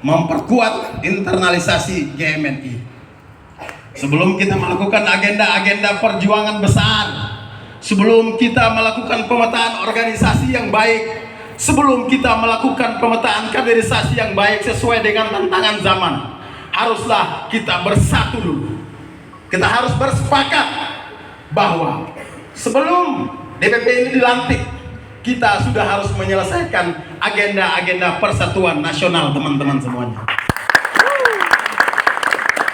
memperkuat internalisasi GMNI. Sebelum kita melakukan agenda-agenda perjuangan besar, sebelum kita melakukan pemetaan organisasi yang baik, sebelum kita melakukan pemetaan kaderisasi yang baik sesuai dengan tantangan zaman, haruslah kita bersatu dulu. Kita harus bersepakat bahwa sebelum DPP ini dilantik, kita sudah harus menyelesaikan agenda-agenda persatuan nasional, teman-teman semuanya.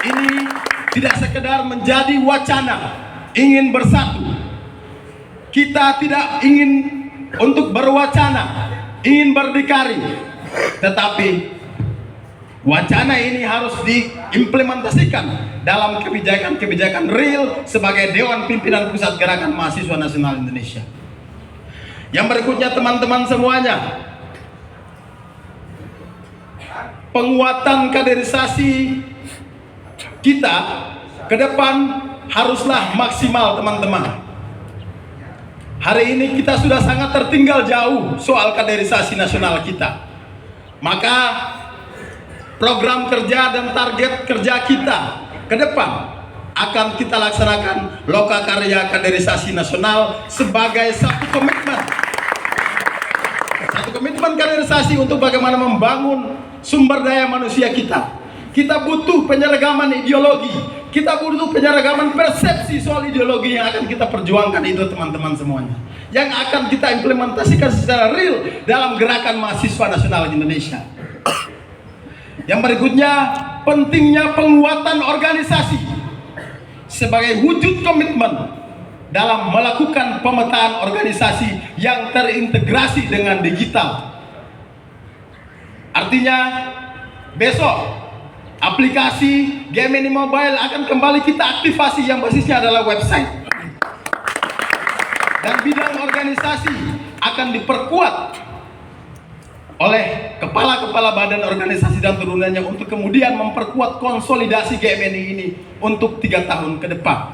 Ini tidak sekedar menjadi wacana ingin bersatu. Kita tidak ingin untuk berwacana, ingin berdikari, tetapi wacana ini harus diimplementasikan dalam kebijakan-kebijakan real sebagai Dewan Pimpinan Pusat Gerakan Mahasiswa Nasional Indonesia. Yang berikutnya, teman-teman semuanya, penguatan kaderisasi kita ke depan haruslah maksimal, teman-teman. Hari ini kita sudah sangat tertinggal jauh soal kaderisasi nasional kita. Maka program kerja dan target kerja kita ke depan akan kita laksanakan Lokakarya Kaderisasi Nasional sebagai satu komitmen. Satu komitmen kaderisasi untuk bagaimana membangun sumber daya manusia kita. Kita butuh penyeragaman ideologi, kita butuh penyeragaman persepsi soal ideologi yang akan kita perjuangkan itu, teman-teman semuanya, yang akan kita implementasikan secara real dalam gerakan mahasiswa nasional Indonesia. Yang berikutnya, pentingnya penguatan organisasi sebagai wujud komitmen dalam melakukan pemetaan organisasi yang terintegrasi dengan digital. Artinya, besok aplikasi GMNI Mobile akan kembali kita aktifasi, yang basisnya adalah website. Dan bidang organisasi akan diperkuat oleh kepala-kepala badan organisasi dan turunannya untuk kemudian memperkuat konsolidasi GMNI ini untuk 3 tahun ke depan.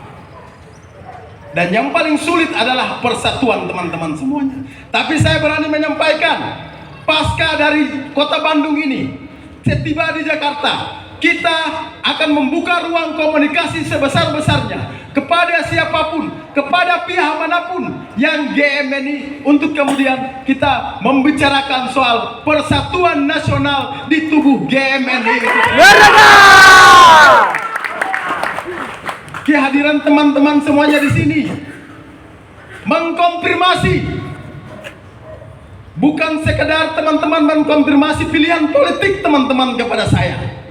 Dan yang paling sulit adalah persatuan, teman-teman semuanya. Tapi saya berani menyampaikan, pasca dari kota Bandung ini, setiba di Jakarta, kita akan membuka ruang komunikasi sebesar-besarnya kepada siapapun, kepada pihak manapun yang GMNI, untuk kemudian kita membicarakan soal persatuan nasional di tubuh GMNI. Kehadiran teman-teman semuanya di sini mengkonfirmasi, bukan sekedar teman-teman mengkonfirmasi pilihan politik teman-teman kepada saya,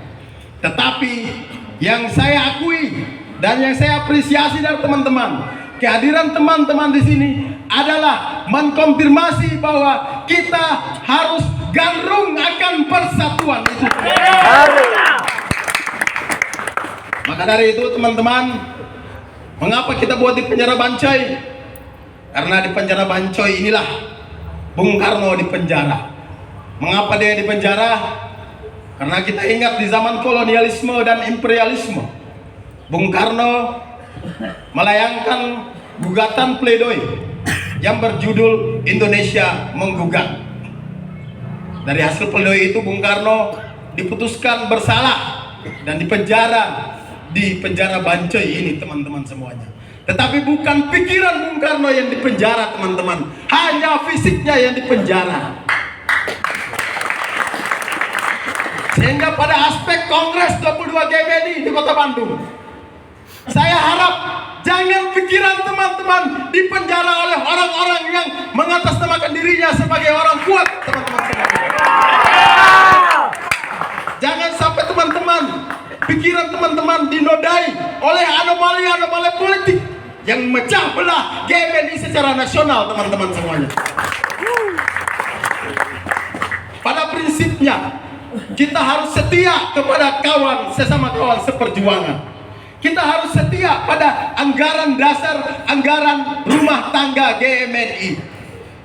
tetapi yang saya akui dan yang saya apresiasi dari teman-teman, kehadiran teman-teman di sini adalah mengkonfirmasi bahwa kita harus gandrung akan persatuan itu. Maka dari itu, teman-teman, mengapa kita buat di penjara Bancai? Karena di penjara Bancai inilah Bung Karno di penjara. Mengapa dia di penjara? Karena kita ingat di zaman kolonialisme dan imperialisme, Bung Karno melayangkan gugatan pledoi yang berjudul Indonesia Menggugat. Dari hasil pledoi itu, Bung Karno diputuskan bersalah dan dipenjara di penjara Bancai ini, teman-teman semuanya. Tetapi bukan pikiran Bung Karno yang dipenjara, teman-teman, hanya fisiknya yang dipenjara. Sehingga pada aspek Kongres 22 GMNI di Kota Bandung, saya harap jangan pikiran teman-teman dipenjara oleh orang-orang yang mengatasnamakan dirinya sebagai orang kuat, teman-teman semuanya. Jangan sampai teman-teman, pikiran teman-teman dinodai oleh anomali-anomali politik yang memecah belah GMNI secara nasional, teman-teman semuanya. Pada prinsipnya, kita harus setia kepada kawan, sesama kawan seperjuangan. Kita harus setia pada anggaran dasar, anggaran rumah tangga GMNI.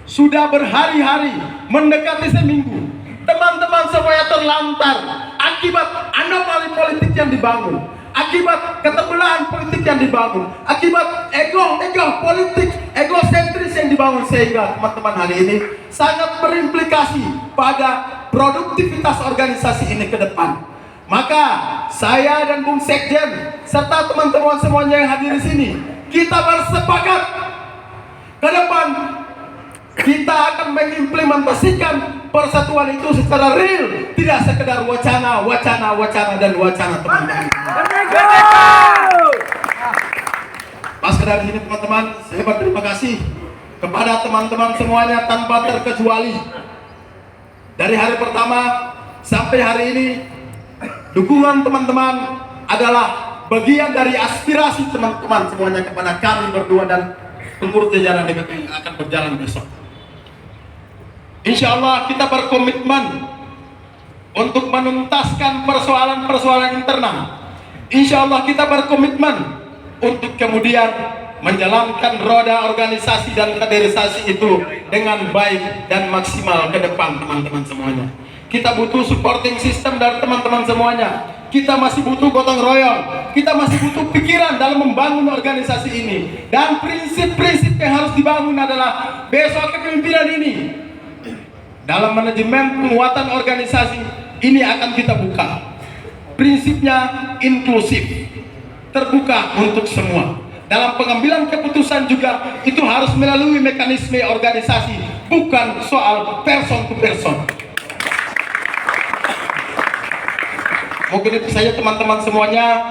Sudah berhari-hari, mendekati seminggu, teman-teman semuanya terlantar akibat anomali politik yang dibangun, akibat keterbelahan politik yang dibangun, akibat ego politik, egosentris yang dibangun, sehingga teman-teman hari ini sangat berimplikasi pada produktivitas organisasi ini ke depan. Maka saya dan Bung Sekjen serta teman-teman semuanya yang hadir di sini, kita bersepakat ke depan kita akan mengimplementasikan persatuan itu secara real, tidak sekedar wacana, dan wacana teman-teman. Pas dari sini teman-teman, saya berterima kasih kepada teman-teman semuanya tanpa terkecuali. Dari hari pertama sampai hari ini, dukungan teman-teman adalah bagian dari aspirasi teman-teman semuanya kepada kami berdua dan pengurus jajaran DPP yang akan berjalan besok. Insya Allah kita berkomitmen untuk menuntaskan persoalan-persoalan internal. Insya Allah kita berkomitmen untuk kemudian menjalankan roda organisasi dan kaderisasi itu dengan baik dan maksimal ke depan teman-teman semuanya. Kita butuh supporting system dari teman-teman semuanya. Kita masih butuh gotong royong. Kita masih butuh pikiran dalam membangun organisasi ini. Dan prinsip-prinsip yang harus dibangun adalah besok kepemimpinan ini. Dalam manajemen penguatan organisasi ini akan kita buka. Prinsipnya inklusif, terbuka untuk semua. Dalam pengambilan keputusan juga itu harus melalui mekanisme organisasi, bukan soal person to person. Mungkin itu saja teman-teman semuanya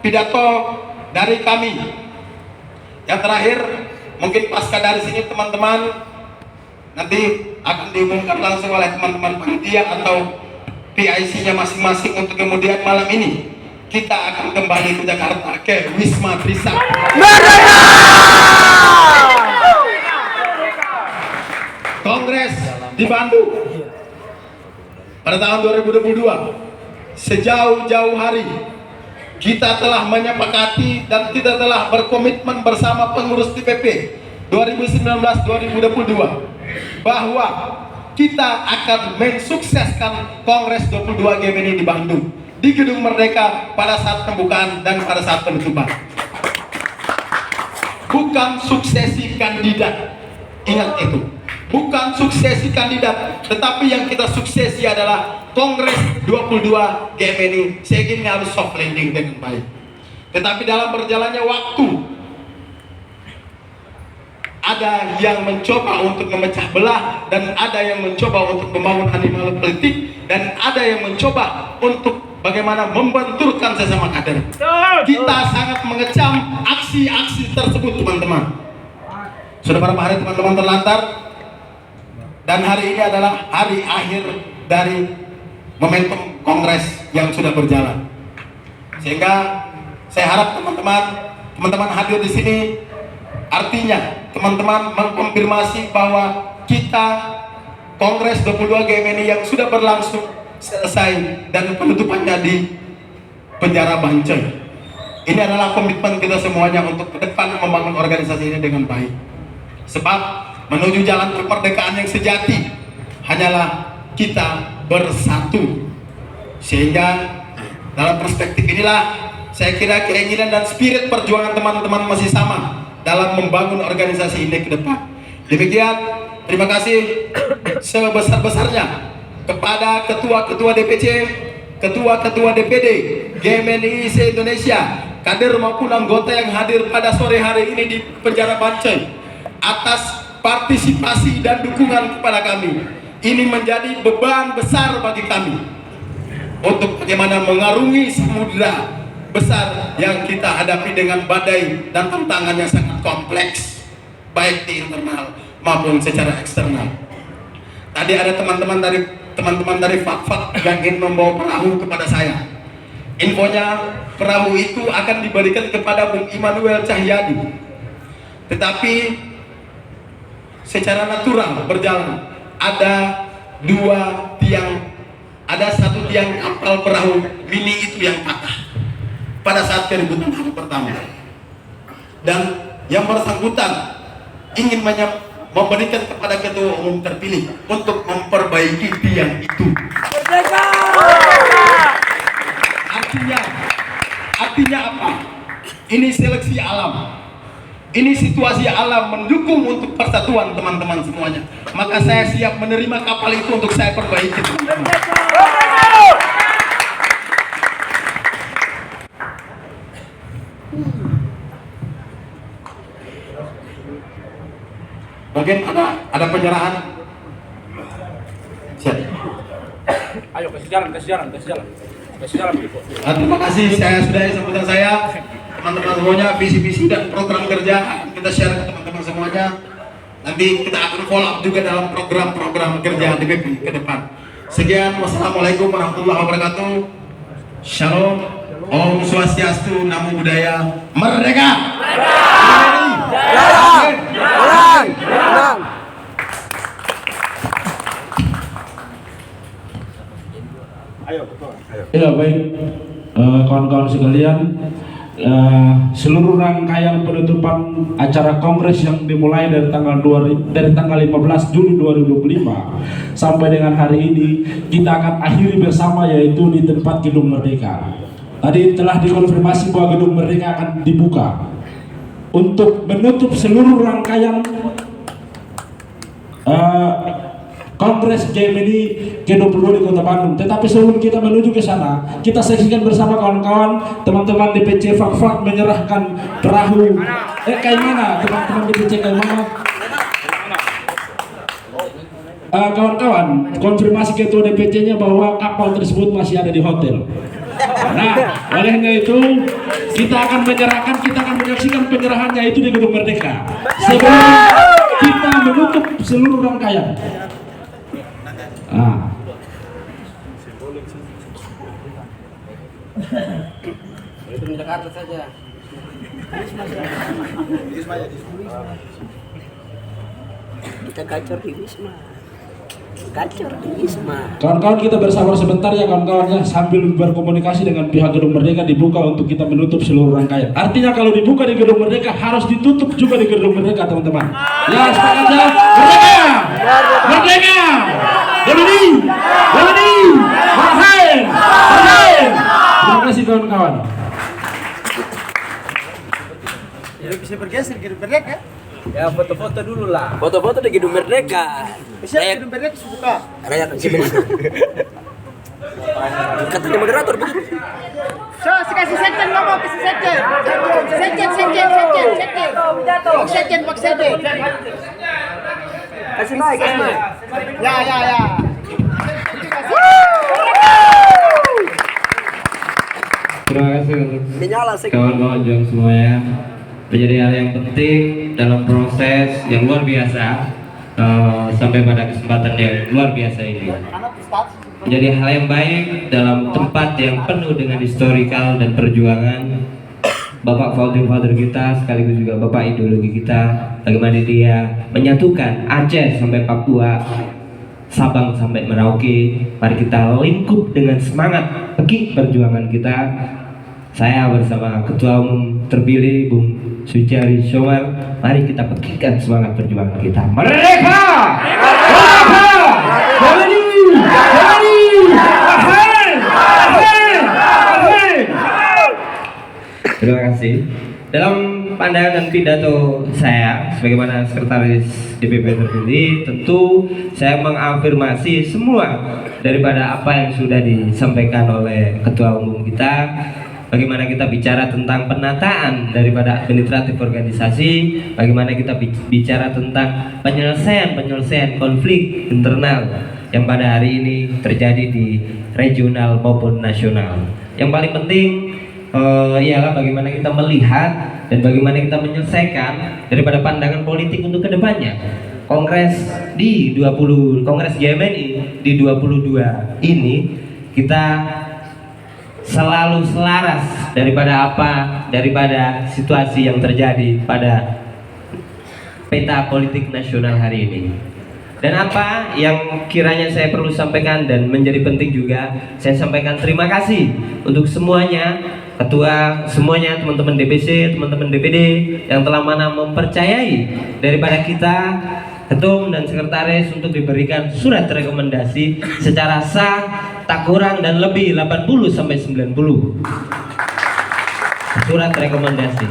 pidato dari kami. Yang terakhir, mungkin pasca dari sini teman-teman nanti akan diumumkan langsung oleh teman-teman panitia atau PIC-nya masing-masing untuk kemudian malam ini kita akan kembali ke Jakarta ke Wisma Trisakti. Kongres di Bandung pada tahun 2022. Sejauh-jauh hari kita telah menyepakati dan kita telah berkomitmen bersama pengurus DPP 2019-2022 bahwa kita akan mensukseskan Kongres 22 GMNI di Bandung, di Gedung Merdeka pada saat pembukaan dan pada saat penutupan. Bukan suksesi kandidat, ingat itu. Bukan suksesi kandidat, tetapi yang kita suksesi adalah Kongres 22 GMNI. Saya ingin harus soft landing dengan baik. Tetapi dalam berjalannya waktu, ada yang mencoba untuk memecah belah, dan ada yang mencoba untuk membangun animal politik, dan ada yang mencoba untuk bagaimana membenturkan sesama kader. Kita sangat mengecam aksi-aksi tersebut teman-teman. Sudah berapa hari teman-teman terlantar, dan hari ini adalah hari akhir dari momentum kongres yang sudah berjalan. Sehingga saya harap teman-teman hadir di sini, artinya teman-teman mengkonfirmasi bahwa kita Kongres 22 GMNI yang sudah berlangsung selesai dan penutupannya di penjara Bancai. Ini adalah komitmen kita semuanya untuk ke depan membangun organisasi ini dengan baik. Sebab menuju jalan kemerdekaan yang sejati hanyalah kita bersatu. Sehingga dalam perspektif inilah saya kira keinginan dan spirit perjuangan teman-teman masih sama dalam membangun organisasi ini ke depan. Demikian, terima kasih sebesar-besarnya kepada ketua-ketua DPC, ketua-ketua DPD, GMNI se-Indonesia, kader maupun anggota yang hadir pada sore hari ini di penjara Bancai atas partisipasi dan dukungan kepada kami. Ini menjadi beban besar bagi kami untuk bagaimana mengarungi samudera besar yang kita hadapi dengan badai dan tantangan yang sangat kompleks, baik di internal maupun secara eksternal. Tadi ada teman-teman dari Fak-Fak yang ingin membawa perahu kepada saya. Infonya perahu itu akan diberikan kepada Bung Immanuel Cahyadi, tetapi secara natural berjalan. Ada satu tiang kapal perahu mini itu yang patah pada saat keributan hari pertama, dan yang bersangkutan ingin memberikan kepada ketua umum terpilih untuk memperbaiki tiang itu. Artinya apa? Ini seleksi alam. Ini situasi alam mendukung untuk persatuan teman-teman semuanya. Maka saya siap menerima kapal itu untuk saya perbaiki, teman-teman. Bagaimana? Ada penyerahan? Siap. Ayo kasih jalan. Terima kasih, saya sudahi sambutan saya. Teman-teman semuanya, visi-visi dan program kerja kita share ke teman-teman semuanya. Nanti kita akan follow up juga dalam program-program kerja DPP ke depan. Sekian, wassalamualaikum warahmatullahi wabarakatuh. Shalom, Om Swastiastu, Namo Buddhaya, Merdeka! Ya baik, kawan-kawan sekalian, seluruh rangkaian penutupan acara kongres yang dimulai dari tanggal 15 Juli 2025 sampai dengan hari ini kita akan akhiri bersama, yaitu di tempat Gedung Merdeka. Tadi telah dikonfirmasi bahwa Gedung Merdeka akan dibuka untuk menutup seluruh rangkaian Kongres Gemini ke-22 di Kota Bandung. Tetapi sebelum kita menuju ke sana, kita saksikan bersama kawan-kawan teman-teman DPC Fak-Fak menyerahkan perahu. Kayak mana teman-teman DPC, kayak mana? Kawan-kawan, konfirmasi ketua DPC-nya bahwa kapal tersebut masih ada di hotel. Nah, olehnya itu kita akan menyaksikan penyerahannya itu di Gedung Merdeka sebelum kita menutup seluruh rangkaian. Itu di Jakarta saja. Kita gacor di Wisma. Kawan-kawan, kita bersabar sebentar ya kawan-kawan ya, sambil berkomunikasi dengan pihak Gedung Merdeka dibuka untuk kita menutup seluruh rangkaian. Artinya kalau dibuka di Gedung Merdeka harus ditutup juga di Gedung Merdeka, teman-teman. Ya, sepakat ya. Merdeka! Merdeka! Gemini! Gemini! Berhasil! Berhasil! Terima kasih kawan-kawan. Ya, bisa bergeser Gedung Merdeka. Ya, foto-foto dulu lah. Foto-foto di Gedung Merdeka. Bisa Gedung Merdeka suka. Rakyat Gemini. Katanya moderator begitu. So, kasih sekjen ngomong, kasih sekjen. Sekjen. Kasih mic. Ya. Terima kasih untuk kawan-kawan Jong semuanya. Menjadi hal yang penting dalam proses yang luar biasa sampai pada kesempatan yang luar biasa ini. Menjadi hal yang baik dalam tempat yang penuh dengan historikal dan perjuangan Bapak founding father kita, sekaligus juga Bapak ideologi kita, bagaimana dia menyatukan Aceh sampai Papua, Sabang sampai Merauke. Mari kita lingkup dengan semangat pekik perjuangan kita. Saya bersama Ketua Umum terpilih Bung Suciari Syomar, mari kita pekikkan semangat perjuangan kita. Merdeka! Merdeka! Terima kasih. Dalam pandangan dan pidato saya sebagaimana sekretaris DPP terpilih, tentu saya mengafirmasi semua daripada apa yang sudah disampaikan oleh Ketua Umum kita. Bagaimana kita bicara tentang penataan daripada administratif organisasi, bagaimana kita bicara tentang penyelesaian konflik internal yang pada hari ini terjadi di regional maupun nasional. Yang paling penting ialah bagaimana kita melihat dan bagaimana kita menyelesaikan daripada pandangan politik untuk kedepannya. Kongres GMNI di 22 ini kita selalu selaras daripada situasi yang terjadi pada peta politik nasional hari ini. Dan apa yang kiranya saya perlu sampaikan dan menjadi penting juga, saya sampaikan terima kasih untuk semuanya, ketua semuanya, teman-teman DPC, teman-teman DPD yang telah mempercayai daripada kita ketum dan sekretaris untuk diberikan surat rekomendasi secara sah, tak kurang dan lebih 80 sampai 90 surat rekomendasi.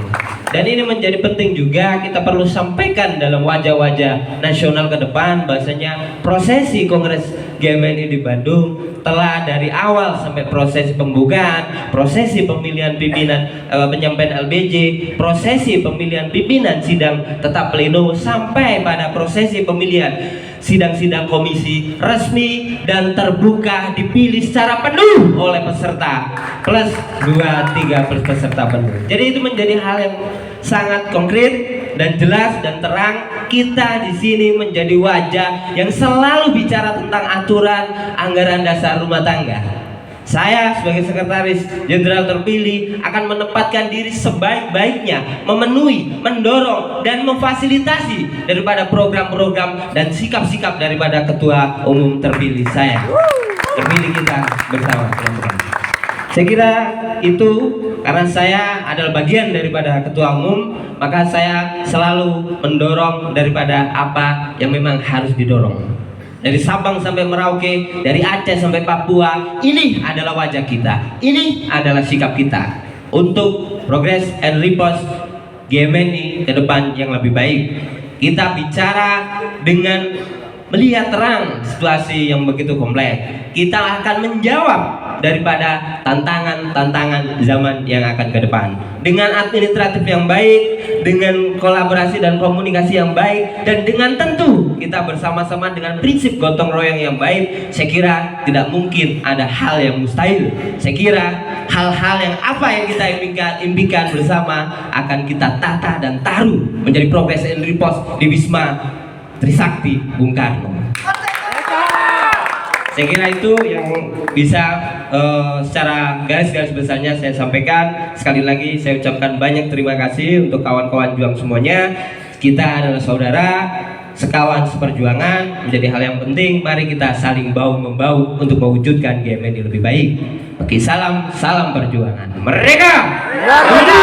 Dan ini menjadi penting juga, kita perlu sampaikan dalam wajah-wajah nasional ke depan bahasanya prosesi Kongres GMNI di Bandung telah dari awal sampai prosesi pembukaan, prosesi pemilihan pimpinan penyampaian LBJ, prosesi pemilihan pimpinan sidang tetap pleno sampai pada prosesi pemilihan sidang-sidang komisi resmi dan terbuka dipilih secara penuh oleh peserta plus 2-3 plus peserta penuh. Jadi itu menjadi hal yang sangat konkret dan jelas dan terang. Kita di sini menjadi wajah yang selalu bicara tentang aturan anggaran dasar rumah tangga. Saya sebagai sekretaris jenderal terpilih akan menempatkan diri sebaik-baiknya, memenuhi, mendorong, dan memfasilitasi daripada program-program dan sikap-sikap daripada ketua umum terpilih saya. Terpilih kita bersama teman-teman. Saya kira itu, karena saya adalah bagian daripada ketua umum, maka saya selalu mendorong daripada apa yang memang harus didorong. Dari Sabang sampai Merauke, dari Aceh sampai Papua, ini adalah wajah kita, ini adalah sikap kita untuk progress and repost GMNI ke depan yang lebih baik. Kita bicara dengan melihat terang situasi yang begitu kompleks. Kita akan menjawab daripada tantangan-tantangan zaman yang akan ke depan dengan administratif yang baik, dengan kolaborasi dan komunikasi yang baik, dan dengan tentu kita bersama-sama dengan prinsip gotong royong yang baik. Saya kira tidak mungkin ada hal yang mustahil. Saya kira hal-hal yang apa yang kita impikan bersama akan kita tata dan taruh menjadi progress and repost di Wisma Trisakti Bung Karno. Saya kira itu yang bisa secara garis-garis besarnya saya sampaikan. Sekali lagi saya ucapkan banyak terima kasih untuk kawan-kawan juang semuanya. Kita adalah saudara, sekawan seperjuangan, menjadi hal yang penting. Mari kita saling bahu-membahu untuk mewujudkan GMNI lebih baik. Oke, salam perjuangan. Merdeka! Merdeka!